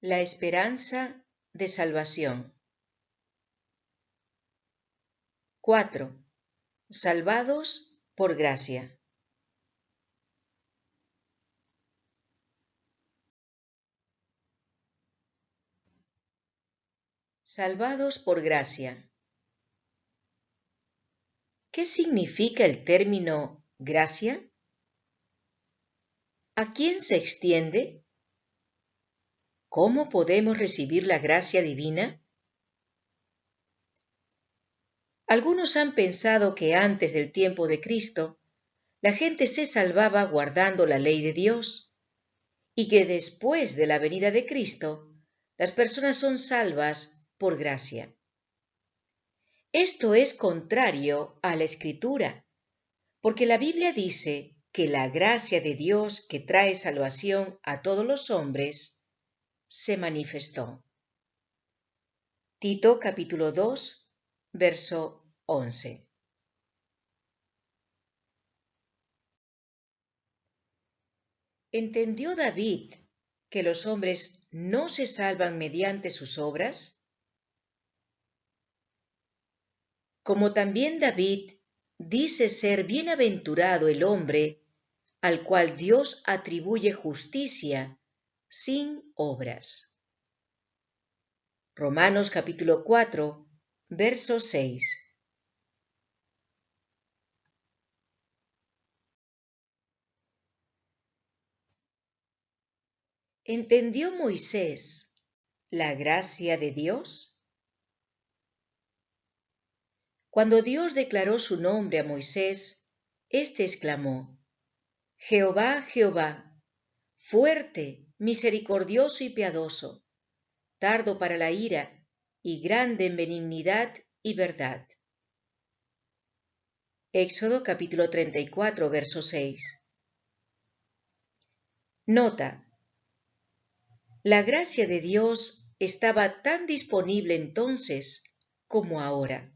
La esperanza de salvación. 4. Salvados por gracia. Salvados por gracia. ¿Qué significa el término gracia? ¿A quién se extiende? ¿Cómo podemos recibir la gracia divina? Algunos han pensado que antes del tiempo de Cristo, la gente se salvaba guardando la ley de Dios, y que después de la venida de Cristo, las personas son salvas por gracia. Esto es contrario a la Escritura, porque la Biblia dice que la gracia de Dios que trae salvación a todos los hombres se manifestó. Tito capítulo 2, verso 11. ¿Entendió David que los hombres no se salvan mediante sus obras? Como también David dice ser bienaventurado el hombre al cual Dios atribuye justicia sin obras. Romanos capítulo 4, verso 6. ¿Entendió Moisés la gracia de Dios? Cuando Dios declaró su nombre a Moisés, éste exclamó: Jehová, Jehová, fuerte, misericordioso y piadoso, tardo para la ira y grande en benignidad y verdad. Éxodo capítulo 34, verso 6. Nota: la gracia de Dios estaba tan disponible entonces como ahora.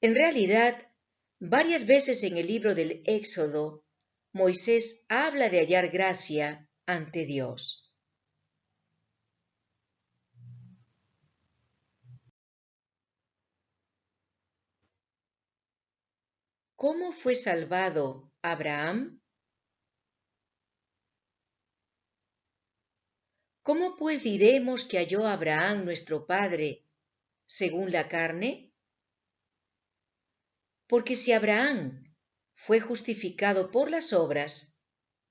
En realidad, varias veces en el libro del Éxodo, Moisés habla de hallar gracia ante Dios. ¿Cómo fue salvado Abraham? ¿Cómo pues diremos que halló Abraham nuestro padre según la carne? Porque si Abraham fue justificado por las obras,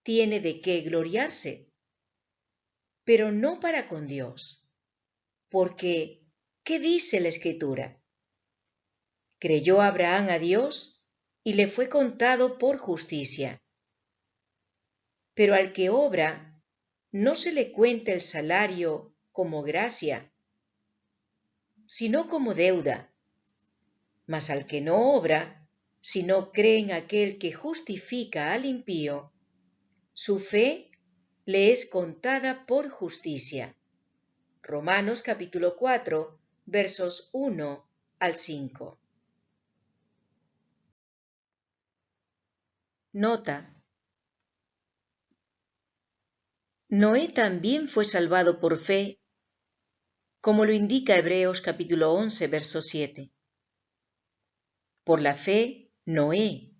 tiene de qué gloriarse, pero no para con Dios. Porque, ¿qué dice la Escritura? Creyó Abraham a Dios y le fue contado por justicia. Pero al que obra, no se le cuenta el salario como gracia, sino como deuda. Mas al que no obra, sino cree en aquel que justifica al impío, su fe le es contada por justicia. Romanos capítulo 4, versos 1 al 5. Nota: Noé también fue salvado por fe, como lo indica Hebreos capítulo 11, verso 7. Por la fe, Noé,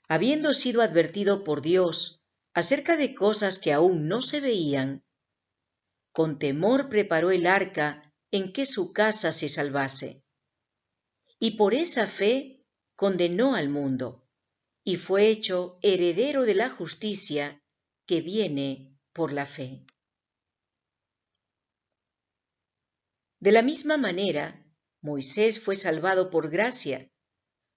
habiendo sido advertido por Dios acerca de cosas que aún no se veían, con temor preparó el arca en que su casa se salvase. Y por esa fe condenó al mundo, y fue hecho heredero de la justicia que viene por la fe. De la misma manera, Moisés fue salvado por gracia,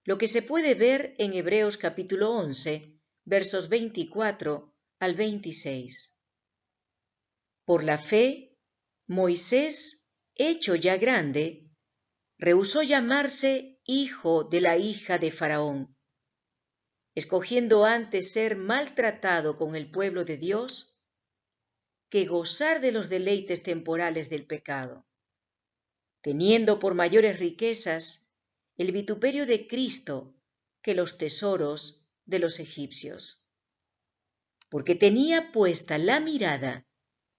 lo que se puede ver en Hebreos capítulo 11, versos 24 al 26. Por la fe, Moisés, hecho ya grande, rehusó llamarse hijo de la hija de Faraón, escogiendo antes ser maltratado con el pueblo de Dios que gozar de los deleites temporales del pecado, teniendo por mayores riquezas el vituperio de Cristo que los tesoros de los egipcios, porque tenía puesta la mirada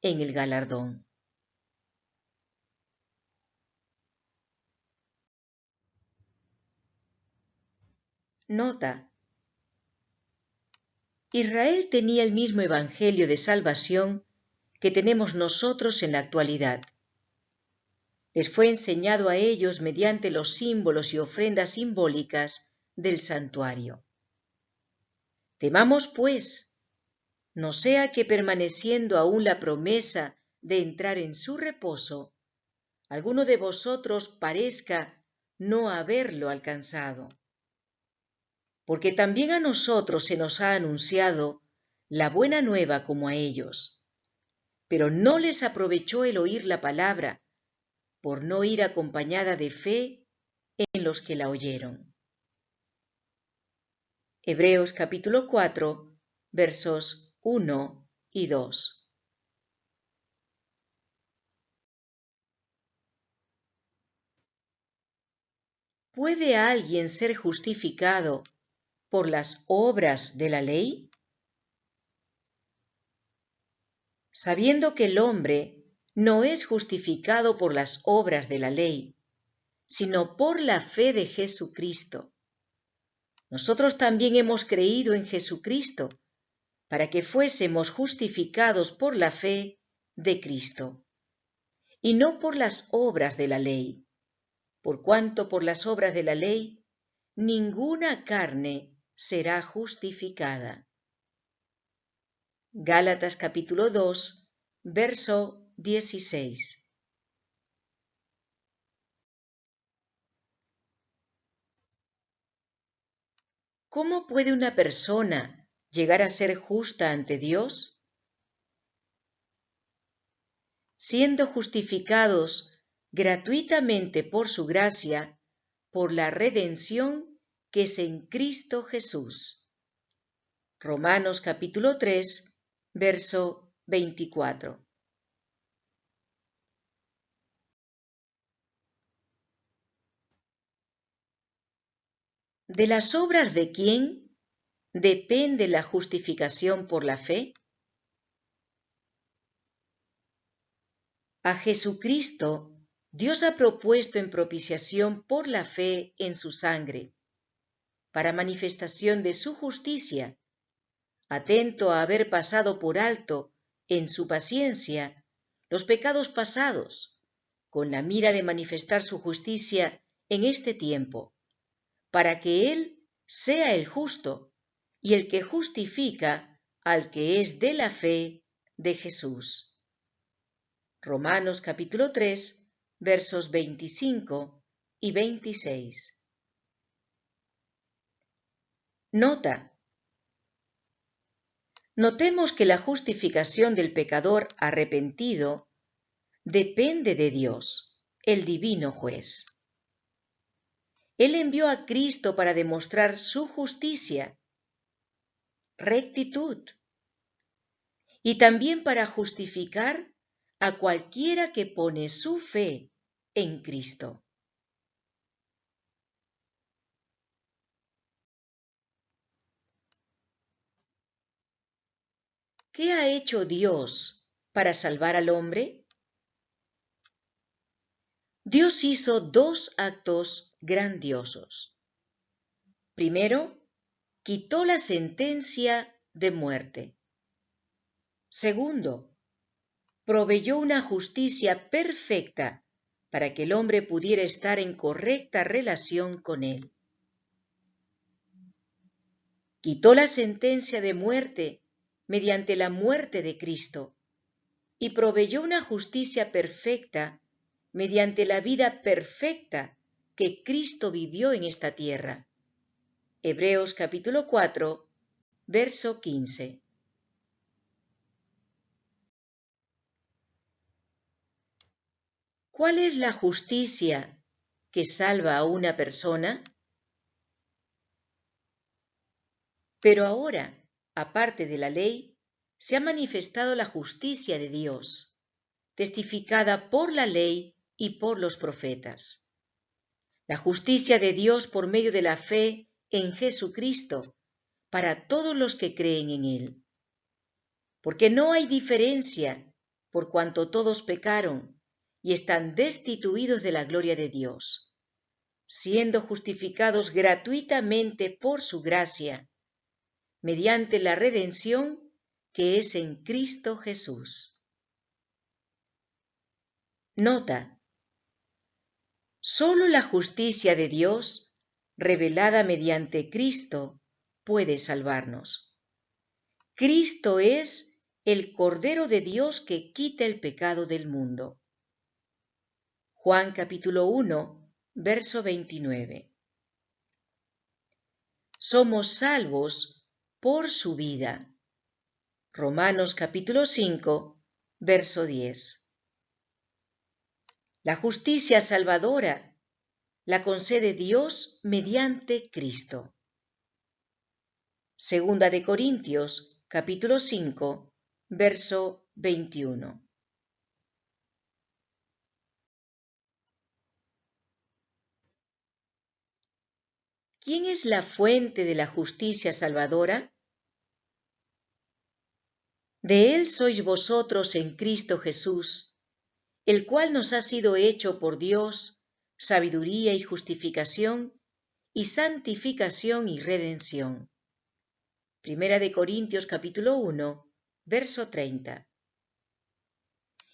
en el galardón. Nota: Israel tenía el mismo evangelio de salvación que tenemos nosotros en la actualidad. Les fue enseñado a ellos mediante los símbolos y ofrendas simbólicas del santuario. Temamos, pues, no sea que permaneciendo aún la promesa de entrar en su reposo, alguno de vosotros parezca no haberlo alcanzado. Porque también a nosotros se nos ha anunciado la buena nueva como a ellos, pero no les aprovechó el oír la palabra, por no ir acompañada de fe en los que la oyeron. Hebreos capítulo 4, versos 1 y 2. ¿Puede alguien ser justificado por las obras de la ley? Sabiendo que el hombre no es justificado por las obras de la ley, sino por la fe de Jesucristo. Nosotros también hemos creído en Jesucristo, para que fuésemos justificados por la fe de Cristo, y no por las obras de la ley, por cuanto por las obras de la ley ninguna carne será justificada. Gálatas capítulo 2, verso 16. ¿Cómo puede una persona llegar a ser justa ante Dios? Siendo justificados gratuitamente por su gracia, por la redención que es en Cristo Jesús. Romanos capítulo 3, verso 24. ¿De las obras de quién depende la justificación por la fe? A Jesucristo Dios ha propuesto en propiciación por la fe en su sangre, para manifestación de su justicia, atento a haber pasado por alto en su paciencia los pecados pasados, con la mira de manifestar su justicia en este tiempo, para que Él sea el justo y el que justifica al que es de la fe de Jesús. Romanos capítulo 3, versos 25 y 26. Nota: Notemos que la justificación del pecador arrepentido depende de Dios, el divino juez. Él envió a Cristo para demostrar su justicia, rectitud, y también para justificar a cualquiera que pone su fe en Cristo. ¿Qué ha hecho Dios para salvar al hombre? Dios hizo dos actos grandiosos. Primero, quitó la sentencia de muerte. Segundo, proveyó una justicia perfecta para que el hombre pudiera estar en correcta relación con él. Quitó la sentencia de muerte mediante la muerte de Cristo y proveyó una justicia perfecta mediante la vida perfecta que Cristo vivió en esta tierra. Hebreos capítulo 4, verso 15. ¿Cuál es la justicia que salva a una persona? Pero ahora, aparte de la ley, se ha manifestado la justicia de Dios, testificada por la ley y por los profetas. La justicia de Dios por medio de la fe en Jesucristo para todos los que creen en Él. Porque no hay diferencia, por cuanto todos pecaron y están destituidos de la gloria de Dios, siendo justificados gratuitamente por su gracia, mediante la redención que es en Cristo Jesús. Nota: solo la justicia de Dios, revelada mediante Cristo, puede salvarnos. Cristo es el Cordero de Dios que quita el pecado del mundo. Juan capítulo 1, verso 29. Somos salvos por su vida. Romanos capítulo 5, verso 10. La justicia salvadora la concede Dios mediante Cristo. Segunda de Corintios capítulo 5, verso 21. ¿Quién es la fuente de la justicia salvadora? De él sois vosotros en Cristo Jesús, el cual nos ha sido hecho por Dios sabiduría y justificación y santificación y redención. Primera de Corintios capítulo 1, verso 30.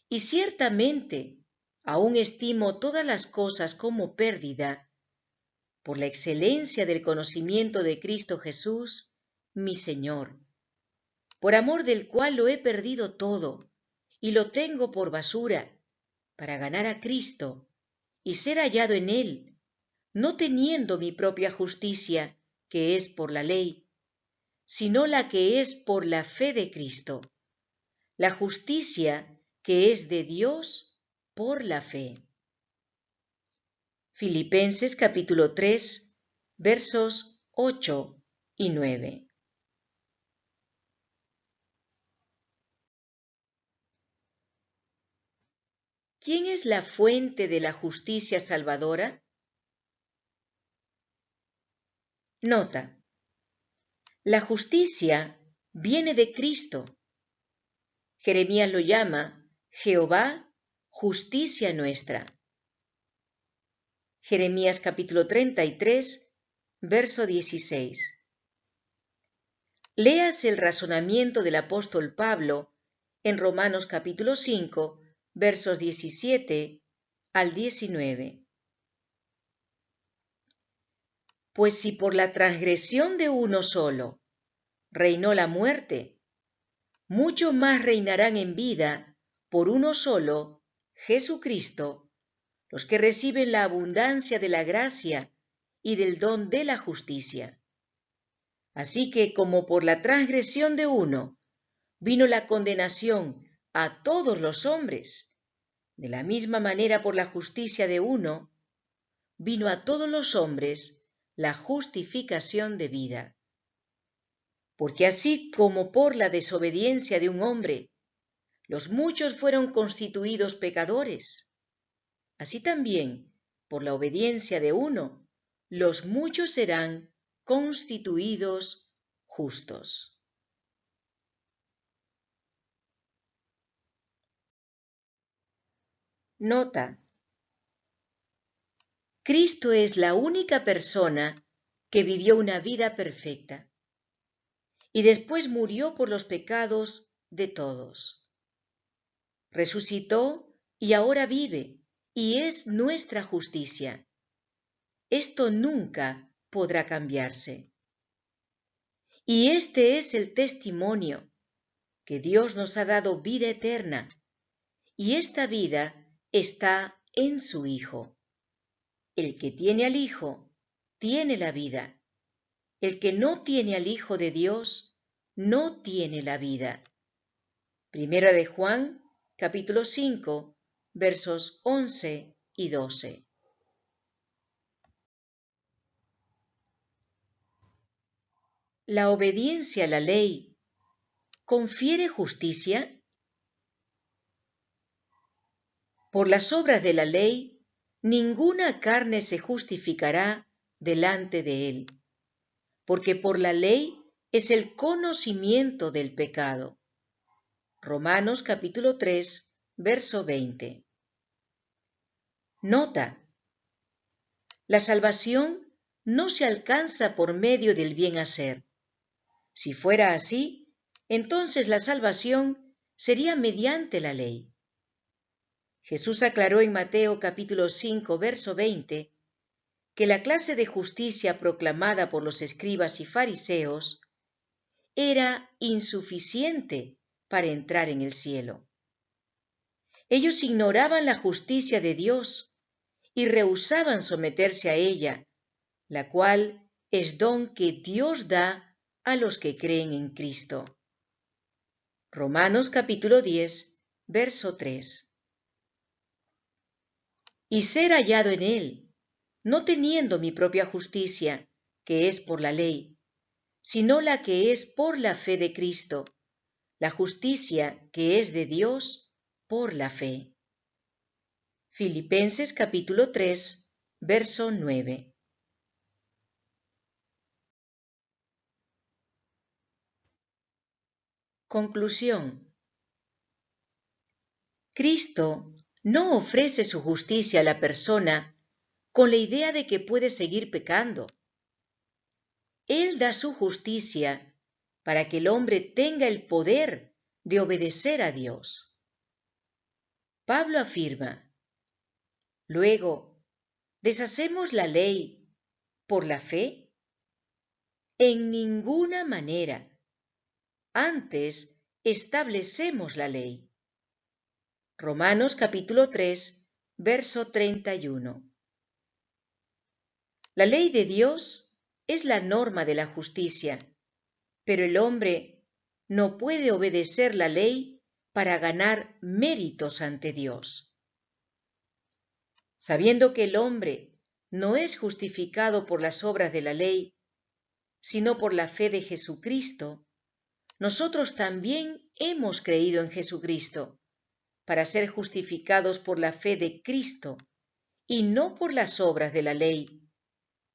Y ciertamente aún estimo todas las cosas como pérdida por la excelencia del conocimiento de Cristo Jesús, mi Señor, por amor del cual lo he perdido todo y lo tengo por basura, para ganar a Cristo y ser hallado en Él, no teniendo mi propia justicia, que es por la ley, sino la que es por la fe de Cristo, la justicia que es de Dios por la fe. Filipenses capítulo 3, versos 8 y 9. ¿Quién es la fuente de la justicia salvadora? Nota: la justicia viene de Cristo. Jeremías lo llama Jehová, justicia nuestra. Jeremías capítulo 33, verso 16. Léase el razonamiento del apóstol Pablo en Romanos capítulo 5, versos 17 al 19. Pues si por la transgresión de uno solo reinó la muerte, mucho más reinarán en vida por uno solo, Jesucristo, los que reciben la abundancia de la gracia y del don de la justicia. Así que como por la transgresión de uno vino la condenación a todos los hombres, de la misma manera por la justicia de uno vino a todos los hombres la justificación de vida. Porque así como por la desobediencia de un hombre los muchos fueron constituidos pecadores, así también por la obediencia de uno los muchos serán constituidos justos. Nota: Cristo es la única persona que vivió una vida perfecta y después murió por los pecados de todos. Resucitó y ahora vive y es nuestra justicia. Esto nunca podrá cambiarse. Y este es el testimonio, que Dios nos ha dado vida eterna, y esta vida está en su Hijo. El que tiene al Hijo, tiene la vida. El que no tiene al Hijo de Dios, no tiene la vida. Primera de Juan, capítulo 5, versos 11 y 12. ¿La obediencia a la ley confiere justicia? Por las obras de la ley, ninguna carne se justificará delante de él, porque por la ley es el conocimiento del pecado. Romanos capítulo 3, verso 20. Nota: La salvación no se alcanza por medio del bien hacer. Si fuera así, entonces la salvación sería mediante la ley. Jesús aclaró en Mateo capítulo 5, verso 20, que la clase de justicia proclamada por los escribas y fariseos era insuficiente para entrar en el cielo. Ellos ignoraban la justicia de Dios y rehusaban someterse a ella, la cual es don que Dios da a los que creen en Cristo. Romanos capítulo 10, verso 3. Y ser hallado en él, no teniendo mi propia justicia, que es por la ley, sino la que es por la fe de Cristo, la justicia que es de Dios por la fe. Filipenses capítulo 3, verso 9. Conclusión. Cristo no ofrece su justicia a la persona con la idea de que puede seguir pecando. Él da su justicia para que el hombre tenga el poder de obedecer a Dios. Pablo afirma: luego, ¿deshacemos la ley por la fe? En ninguna manera. Antes establecemos la ley. Romanos capítulo 3, verso 31. La ley de Dios es la norma de la justicia, pero el hombre no puede obedecer la ley para ganar méritos ante Dios. Sabiendo que el hombre no es justificado por las obras de la ley, sino por la fe de Jesucristo, nosotros también hemos creído en Jesucristo para ser justificados por la fe de Cristo y no por las obras de la ley,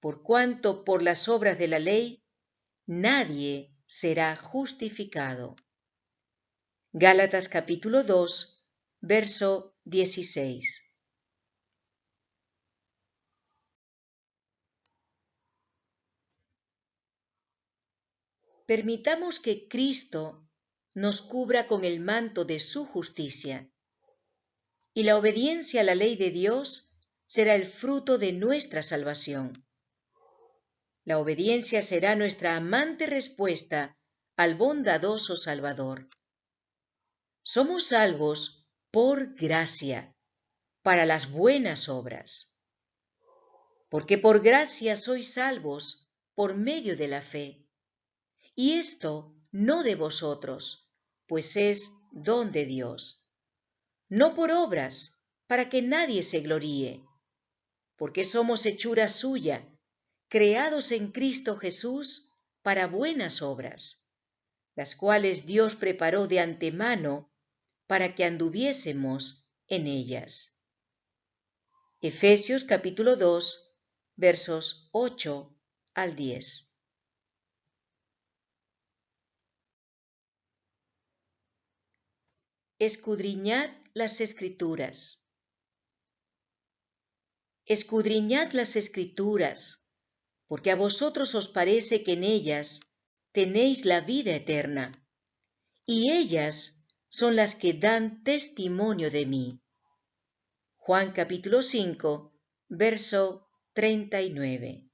por cuanto por las obras de la ley nadie será justificado. Gálatas capítulo 2, verso 16. Permitamos que Cristo nos cubra con el manto de su justicia, y la obediencia a la ley de Dios será el fruto de nuestra salvación. La obediencia será nuestra amante respuesta al bondadoso Salvador. Somos salvos por gracia, para las buenas obras. Porque por gracia sois salvos por medio de la fe. Y esto no de vosotros, pues es don de Dios. No por obras, para que nadie se gloríe, porque somos hechura suya, creados en Cristo Jesús para buenas obras, las cuales Dios preparó de antemano para que anduviésemos en ellas. Efesios capítulo 2, versos 8 al 10. Escudriñad las Escrituras. Escudriñad las Escrituras, porque a vosotros os parece que en ellas tenéis la vida eterna, y ellas son las que dan testimonio de mí. Juan capítulo 5, verso 39.